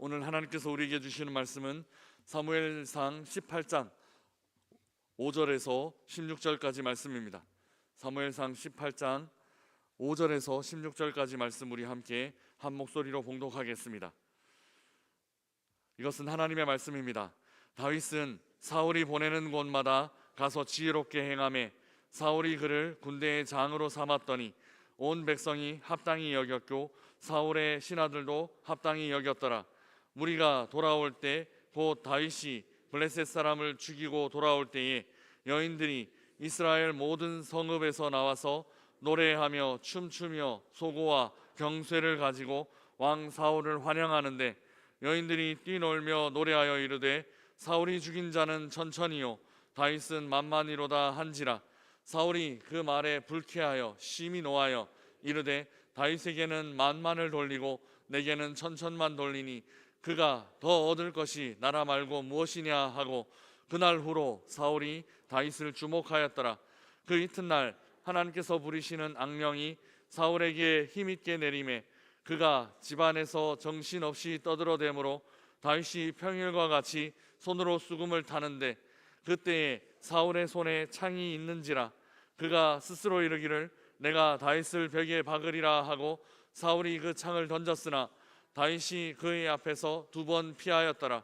오늘 하나님께서 우리에게 주시는 말씀은 사무엘상 18장 5절에서 16절까지 말씀입니다. 사무엘상 18장 5절에서 16절까지 말씀 우리 함께 한 목소리로 봉독하겠습니다. 이것은 하나님의 말씀입니다. 다윗은 사울이 보내는 곳마다 가서 지혜롭게 행하매 사울이 그를 군대의 장으로 삼았더니 온 백성이 합당히 여겼고 사울의 신하들도 합당히 여겼더라. 무리가 돌아올 때 곧 다윗이 블레셋 사람을 죽이고 돌아올 때에 여인들이 이스라엘 모든 성읍에서 나와서 노래하며 춤추며 소고와 경쇠를 가지고 왕 사울을 환영하는데 여인들이 뛰놀며 노래하여 이르되 사울이 죽인 자는 천천히요 다윗은 만만히로다 한지라. 사울이 그 말에 불쾌하여 심히 노하여 이르되 다윗에게는 만만을 돌리고 내게는 천천만 돌리니 그가 더 얻을 것이 나라 말고 무엇이냐 하고 그날 후로 사울이 다윗을 주목하였더라. 그 이튿날 하나님께서 부리시는 악령이 사울에게 힘있게 내림에 그가 집안에서 정신없이 떠들어대므로 다윗이 평일과 같이 손으로 수금을 타는데 그때에 사울의 손에 창이 있는지라. 그가 스스로 이르기를 내가 다윗을 벽에 박으리라 하고 사울이 그 창을 던졌으나 다윗이 그의 앞에서 2번 피하였더라.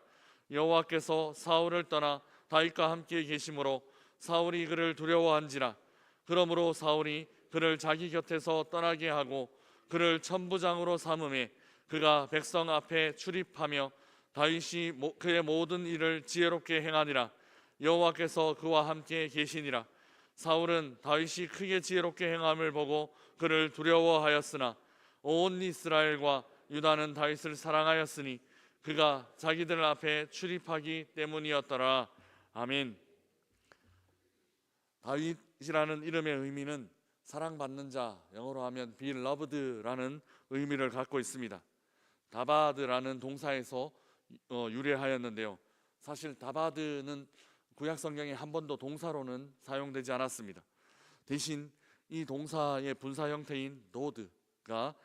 여호와께서 사울을 떠나 다윗과 함께 계심으로 사울이 그를 두려워한지라. 그러므로 사울이 그를 자기 곁에서 떠나게 하고 그를 천부장으로 삼음에 그가 백성 앞에 출입하며 다윗이 그의 모든 일을 지혜롭게 행하니라. 여호와께서 그와 함께 계시니라. 사울은 다윗이 크게 지혜롭게 행함을 보고 그를 두려워하였으나 온 이스라엘과 유다는 다윗을 사랑하였으니 그가 자기들 앞에 출입하기 때문이었더라. 아멘. 다윗이라는 이름의 의미는 사랑받는 자, 영어로 하면 beloved라는 의미를 갖고 있습니다. 다바드라는 동사에서 유래하였는데요. 사실 다바드는 구약 성경에 한 번도 동사로는 사용되지 않았습니다. 대신 이 동사의 분사 형태인 도드가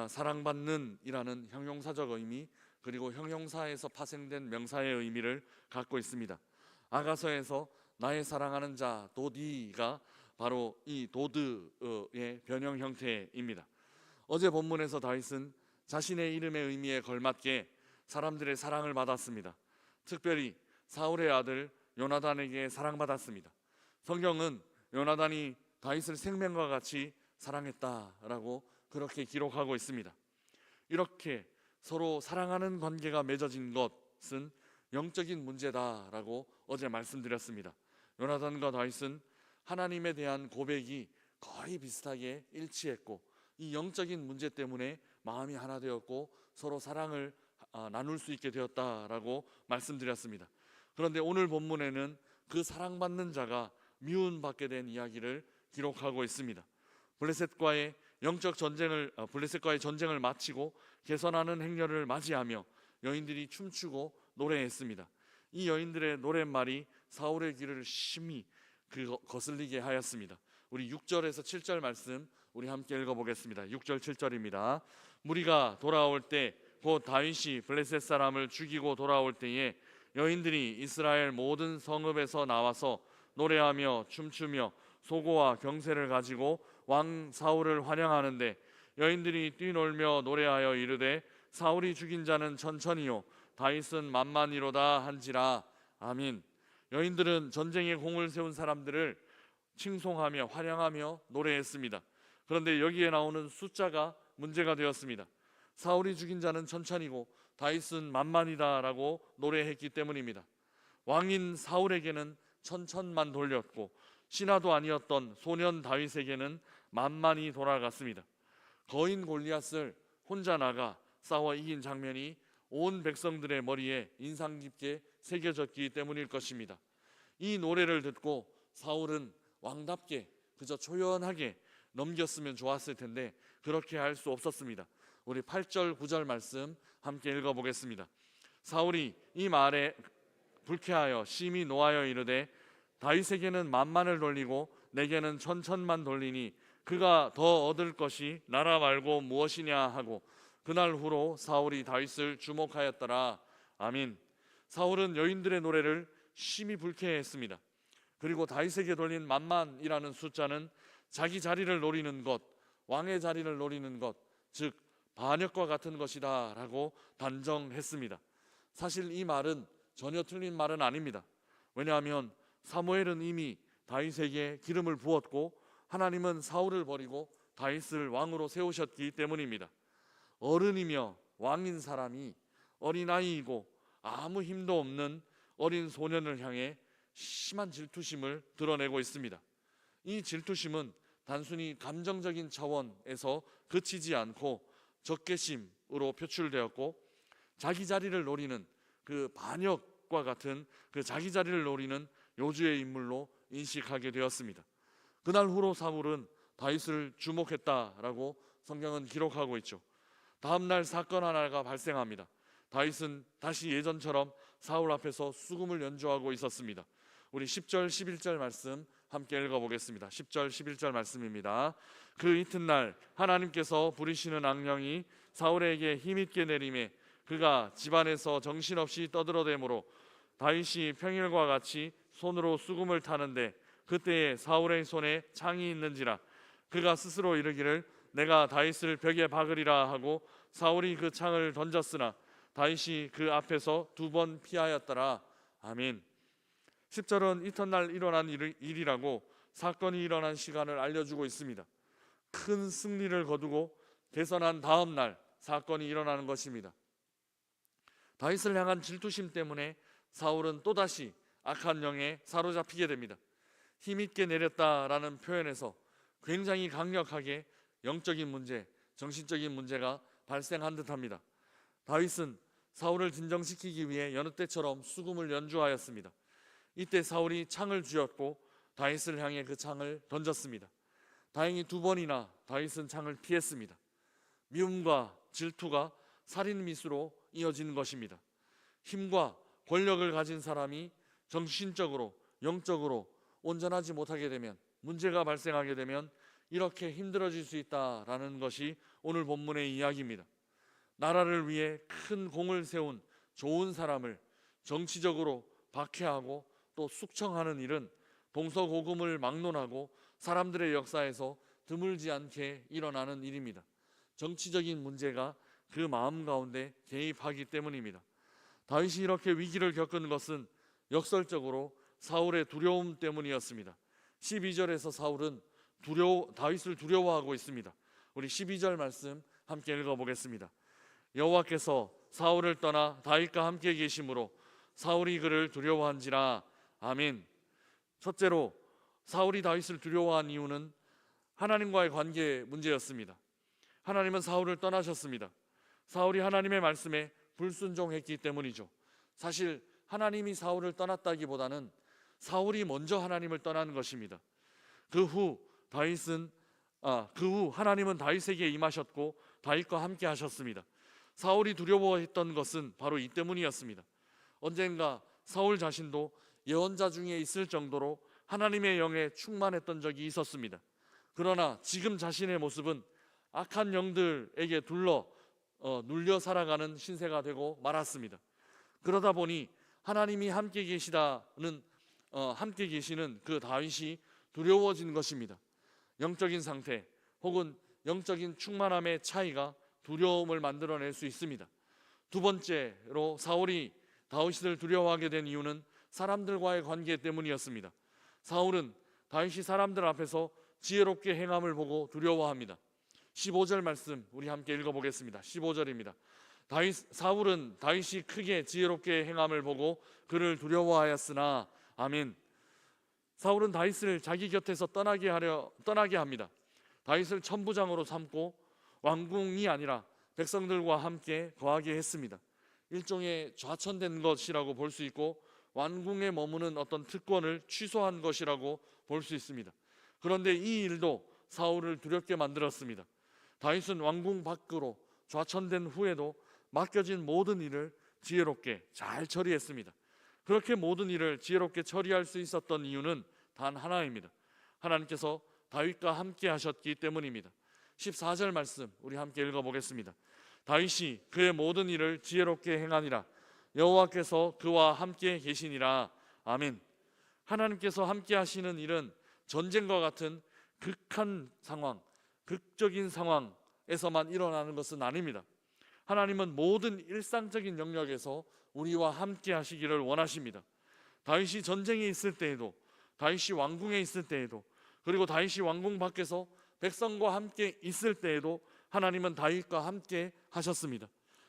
사랑받는 이라는 형용사적 의미 그리고 형용사에서 파생된 명사의 의미를 갖고 있습니다. 아가서에서 나의 사랑하는 자 도디가 바로 이 도드의 변형 형태입니다. 어제 본문에서 다윗은 자신의 이름의 의미에 걸맞게 사람들의 사랑을 받았습니다. 특별히 사울의 아들 요나단에게 사랑받았습니다. 성경은 요나단이 다윗을 생명과 같이 사랑했다라고 그렇게 기록하고 있습니다. 이렇게 서로 사랑하는 관계가 맺어진 것은 영적인 문제다라고 어제 말씀드렸습니다. 요나단과 다윗은 하나님에 대한 고백이 거의 비슷하게 일치했고 이 영적인 문제 때문에 마음이 하나 되었고 서로 사랑을 나눌 수 있게 되었다라고 말씀드렸습니다. 그런데 오늘 본문에는 그 사랑받는 자가 미움받게 된 이야기를 기록하고 있습니다. 블레셋과의 전쟁을 마치고 개선하는 행렬을 맞이하며 여인들이 춤추고 노래했습니다. 이 여인들의 노랫말이 사울의 귀를 심히 거슬리게 하였습니다. 우리 6절에서 7절 말씀 우리 함께 읽어보겠습니다. 6절 7절입니다. 무리가 돌아올 때 곧 다윗이 블레셋 사람을 죽이고 돌아올 때에 여인들이 이스라엘 모든 성읍에서 나와서 노래하며 춤추며 소고와 경쇠를 가지고 왕 사울을 환영하는데 여인들이 뛰놀며 노래하여 이르되 사울이 죽인 자는 천천히요 다윗은 만만히로다 한지라. 아멘. 여인들은 전쟁에 공을 세운 사람들을 칭송하며 환영하며 노래했습니다. 그런데 여기에 나오는 숫자가 문제가 되었습니다. 사울이 죽인 자는 천천히고 다윗은 만만이다라고 노래했기 때문입니다. 왕인 사울에게는 천천만 돌렸고 신하도 아니었던 소년 다윗에게는 만만히 돌아갔습니다. 거인 골리앗을 혼자 나가 싸워 이긴 장면이 온 백성들의 머리에 인상 깊게 새겨졌기 때문일 것입니다. 이 노래를 듣고 사울은 왕답게 그저 초연하게 넘겼으면 좋았을 텐데 그렇게 할 수 없었습니다. 우리 8절 9절 말씀 함께 읽어보겠습니다. 사울이 이 말에 불쾌하여 심히 노하여 이르되 다윗에게는 만만을 돌리고 내게는 천천만 돌리니 그가 더 얻을 것이 나라 말고 무엇이냐 하고 그날 후로 사울이 다윗을 주목하였더라. 아멘. 사울은 여인들의 노래를 심히 불쾌해했습니다. 그리고 다윗에게 돌린 만만이라는 숫자는 자기 자리를 노리는 것, 왕의 자리를 노리는 것, 즉 반역과 같은 것이다 라고 단정했습니다. 사실 이 말은 전혀 틀린 말은 아닙니다. 왜냐하면 사무엘은 이미 다윗에게 기름을 부었고 하나님은 사울을 버리고 다윗을 왕으로 세우셨기 때문입니다. 어른이며 왕인 사람이 어린아이이고 아무 힘도 없는 어린 소년을 향해 심한 질투심을 드러내고 있습니다. 이 질투심은 단순히 감정적인 차원에서 그치지 않고 적개심으로 표출되었고 자기 자리를 노리는 그 반역과 같은 그 자기 자리를 노리는 요주의 인물로 인식하게 되었습니다. 그날 후로 사울은 다윗을 주목했다라고 성경은 기록하고 있죠. 다음 날 사건 하나가 발생합니다. 다윗은 다시 예전처럼 사울 앞에서 수금을 연주하고 있었습니다. 우리 10절 11절 말씀 함께 읽어보겠습니다. 10절 11절 말씀입니다. 그 이튿날 하나님께서 부리시는 악령이 사울에게 힘있게 내림에 그가 집안에서 정신없이 떠들어대므로 다윗이 평일과 같이 손으로 수금을 타는데 그때에 사울의 손에 창이 있는지라 그가 스스로 이르기를 내가 다윗을 벽에 박으리라 하고 사울이 그 창을 던졌으나 다윗이 그 앞에서 2번 피하였더라. 아멘. 10절은 이튿날 일어난 일이라고 사건이 일어난 시간을 알려주고 있습니다. 큰 승리를 거두고 개선한 다음 날 사건이 일어나는 것입니다. 다윗을 향한 질투심 때문에 사울은 또다시 악한 영에 사로잡히게 됩니다. 힘있게 내렸다라는 표현에서 굉장히 강력하게 영적인 문제, 정신적인 문제가 발생한 듯합니다. 다윗은 사울을 진정시키기 위해 여느 때처럼 수금을 연주하였습니다. 이때 사울이 창을 쥐었고 다윗을 향해 그 창을 던졌습니다. 다행히 2번이나 다윗은 창을 피했습니다. 미움과 질투가 살인미수로 이어지는 것입니다. 힘과 권력을 가진 사람이 정신적으로, 영적으로 온전하지 못하게 되면, 문제가 발생하게 되면 이렇게 힘들어질 수 있다라는 것이 오늘 본문의 이야기입니다. 나라를 위해 큰 공을 세운 좋은 사람을 정치적으로 박해하고 또 숙청하는 일은 동서고금을 막론하고 사람들의 역사에서 드물지 않게 일어나는 일입니다. 정치적인 문제가 그 마음 가운데 개입하기 때문입니다. 다윗이 이렇게 위기를 겪은 것은 역설적으로 사울의 두려움 때문이었습니다. 12절에서 사울은 다윗을 두려워하고 있습니다. 우리 12절 말씀 함께 읽어보겠습니다. 여호와께서 사울을 떠나 다윗과 함께 계심으로 사울이 그를 두려워한지라. 아멘. 첫째로 사울이 다윗을 두려워한 이유는 하나님과의 관계 문제였습니다. 하나님은 사울을 떠나셨습니다. 사울이 하나님의 말씀에 불순종했기 때문이죠. 사실 하나님이 사울을 떠났다기보다는 사울이 먼저 하나님을 떠난 것입니다. 그 후 하나님은 다윗에게 임하셨고 다윗과 함께 하셨습니다. 사울이 두려워했던 것은 바로 이 때문이었습니다. 언젠가 사울 자신도 예언자 중에 있을 정도로 하나님의 영에 충만했던 적이 있었습니다. 그러나 지금 자신의 모습은 악한 영들에게 눌려 살아가는 신세가 되고 말았습니다. 그러다 보니 하나님이 함께 계시는 그 다윗이 두려워진 것입니다. 영적인 상태 혹은 영적인 충만함의 차이가 두려움을 만들어낼 수 있습니다. 두 번째로 사울이 다윗을 두려워하게 된 이유는 사람들과의 관계 때문이었습니다. 사울은 다윗이 사람들 앞에서 지혜롭게 행함을 보고 두려워합니다. 15절 말씀 우리 함께 읽어보겠습니다. 15절입니다. 사울은 다윗이 크게 지혜롭게 행함을 보고 그를 두려워하였으나. 아멘. 사울은 다윗을 자기 곁에서 떠나게 합니다. 다윗을 천부장으로 삼고 왕궁이 아니라 백성들과 함께 거하게 했습니다. 일종의 좌천된 것이라고 볼 수 있고 왕궁에 머무는 어떤 특권을 취소한 것이라고 볼 수 있습니다. 그런데 이 일도 사울을 두렵게 만들었습니다. 다윗은 왕궁 밖으로 좌천된 후에도 맡겨진 모든 일을 지혜롭게 잘 처리했습니다. 그렇게 모든 일을 지혜롭게 처리할 수 있었던 이유는 단 하나입니다. 하나님께서 다윗과 함께 하셨기 때문입니다. 14절 말씀 우리 함께 읽어보겠습니다. 다윗이 그의 모든 일을 지혜롭게 행하니라. 여호와께서 그와 함께 계시니라. 아멘. 하나님께서 함께 하시는 일은 전쟁과 같은 극한 상황, 극적인 상황에서만 일어나는 것은 아닙니다. 하나님은 모든 일상적인 영역에서 우리와 함께 하시기를 원하십니다. 다윗이 전쟁에 있을 때에도, 다윗이 왕궁에 있을 때에도, 그리고 다윗이 왕궁 밖에서 백성과 함께 있을 때에도 하나님은 다윗과 함께 하셨습니다.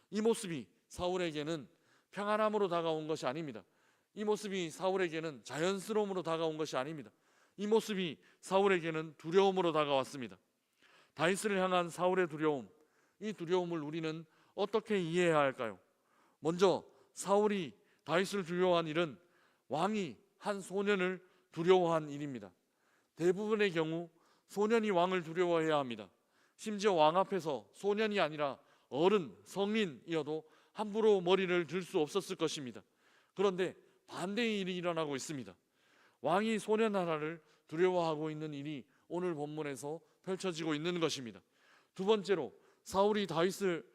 이 모습이 사울에게는 평안함으로 다가온 것이 아닙니다. 이 모습이 사울에게는 자연스러움으로 다가온 것이 아닙니다. 이 모습이 사울에게는 두려움으로 다가왔습니다. 다윗을 향한 사울의 두려움, 이 두려움을 우리는 어떻게 이해해야 할까요? 먼저 사울이 다윗을 두려워한 일은 왕이 한 소년을 두려워한 일입니다. 대부분의 경우 소년이 왕을 두려워해야 합니다. 심지어 왕 앞에서 소년이 아니라 어른, 성인이어도 함부로 머리를 들 수 없었을 것입니다. 그런데 반대의 일이 일어나고 있습니다. 왕이 소년 하나를 두려워하고 있는 일이 오늘 본문에서 펼쳐지고 있는 것입니다. 두 번째로 사울이 다윗을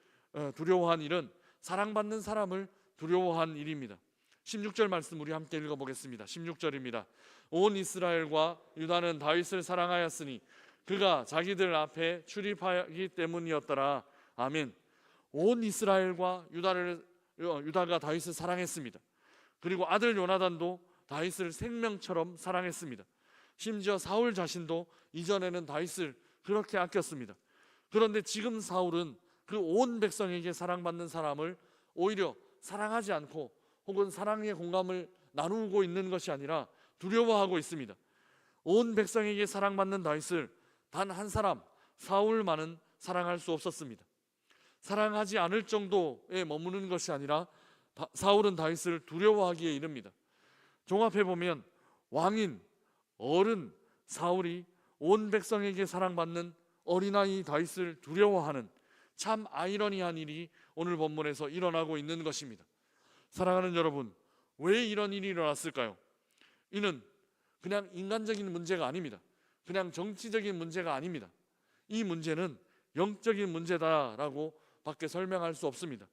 두려워한 일은 사랑받는 사람을 두려워한 일입니다. 16절 말씀 우리 함께 읽어보겠습니다. 16절입니다. 온 이스라엘과 유다는 다윗을 사랑하였으니 그가 자기들 앞에 출입하기 때문이었더라. 아멘. 온 이스라엘과 유다가 다윗을 사랑했습니다. 그리고 아들 요나단도 다윗을 생명처럼 사랑했습니다. 심지어 사울 자신도 이전에는 다윗을 그렇게 아꼈습니다. 그런데 지금 사울은 그 온 백성에게 사랑받는 사람을 오히려 사랑하지 않고 혹은 사랑의 공감을 나누고 있는 것이 아니라 두려워하고 있습니다. 온 백성에게 사랑받는 다윗을 단 한 사람 사울만은 사랑할 수 없었습니다. 사랑하지 않을 정도에 머무는 것이 아니라 사울은 다윗을 두려워하기에 이릅니다. 종합해보면 왕인, 어른 사울이 온 백성에게 사랑받는 어린아이 다윗을 두려워하는 참 아이러니한 일이 오늘 본문에서 일어나고 있는 것입니다. 사랑하는 여러분, 왜 이런 일이 일어났을까요? 이는 그냥 인간적인 문제가 아닙니다. 그냥 정치적인 문제가 아닙니다. 이 문제는 영적인 문제다라고 밖에 설명할 수 없습니다.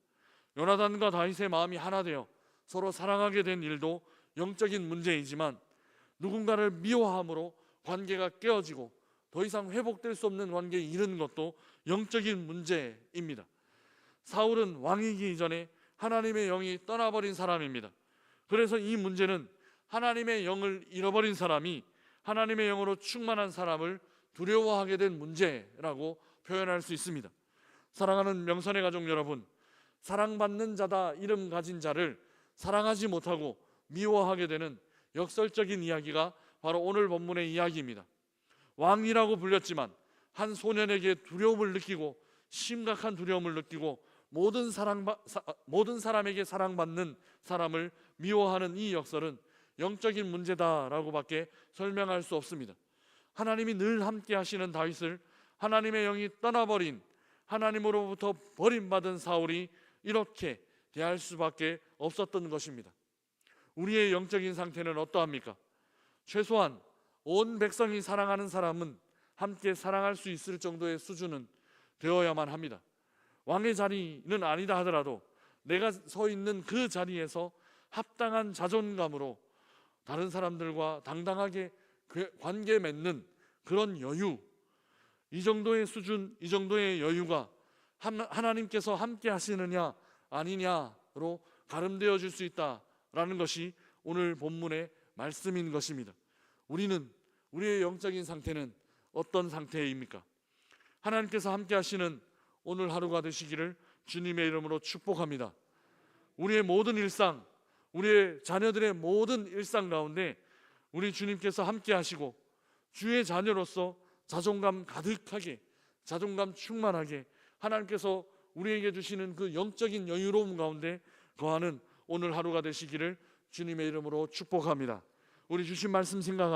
요나단과 다윗의 마음이 하나 되어 서로 사랑하게 된 일도 영적인 문제이지만 누군가를 미워함으로 관계가 깨어지고 더 이상 회복될 수 없는 관계에 이르는 것도 영적인 문제입니다. 사울은 왕이기 이전에 하나님의 영이 떠나버린 사람입니다. 그래서 이 문제는 하나님의 영을 잃어버린 사람이 하나님의 영으로 충만한 사람을 두려워하게 된 문제라고 표현할 수 있습니다. 사랑하는 명선의 가족 여러분, 사랑받는 자다 이름 가진 자를 사랑하지 못하고 미워하게 되는 역설적인 이야기가 바로 오늘 본문의 이야기입니다. 왕이라고 불렸지만 한 소년에게 두려움을 느끼고 심각한 두려움을 느끼고 모든 사람에게 사랑받는 사람을 미워하는 이 역설은 영적인 문제다라고밖에 설명할 수 없습니다. 하나님이 늘 함께 하시는 다윗을 하나님의 영이 떠나버린, 하나님으로부터 버림받은 사울이 이렇게 대할 수밖에 없었던 것입니다. 우리의 영적인 상태는 어떠합니까? 최소한 온 백성이 사랑하는 사람은 함께 사랑할 수 있을 정도의 수준은 되어야만 합니다. 왕의 자리는 아니다 하더라도 내가 서 있는 그 자리에서 합당한 자존감으로 다른 사람들과 당당하게 관계 맺는 그런 여유, 이 정도의 수준, 이 정도의 여유가 하나님께서 함께 하시느냐 아니냐로 가름되어 줄 수 있다라는 것이 오늘 본문의 말씀인 것입니다. 우리의 영적인 상태는 어떤 상태입니까? 하나님께서 함께 하시는 오늘 하루가 되시기를 주님의 이름으로 축복합니다. 우리의 모든 일상, 우리의 자녀들의 모든 일상 가운데 우리 주님께서 함께 하시고 주의 자녀로서 자존감 가득하게, 자존감 충만하게 하나님께서 우리에게 주시는 그 영적인 여유로움 가운데 거하는 오늘 하루가 되시기를 주님의 이름으로 축복합니다. 우리 주신 말씀 생각하며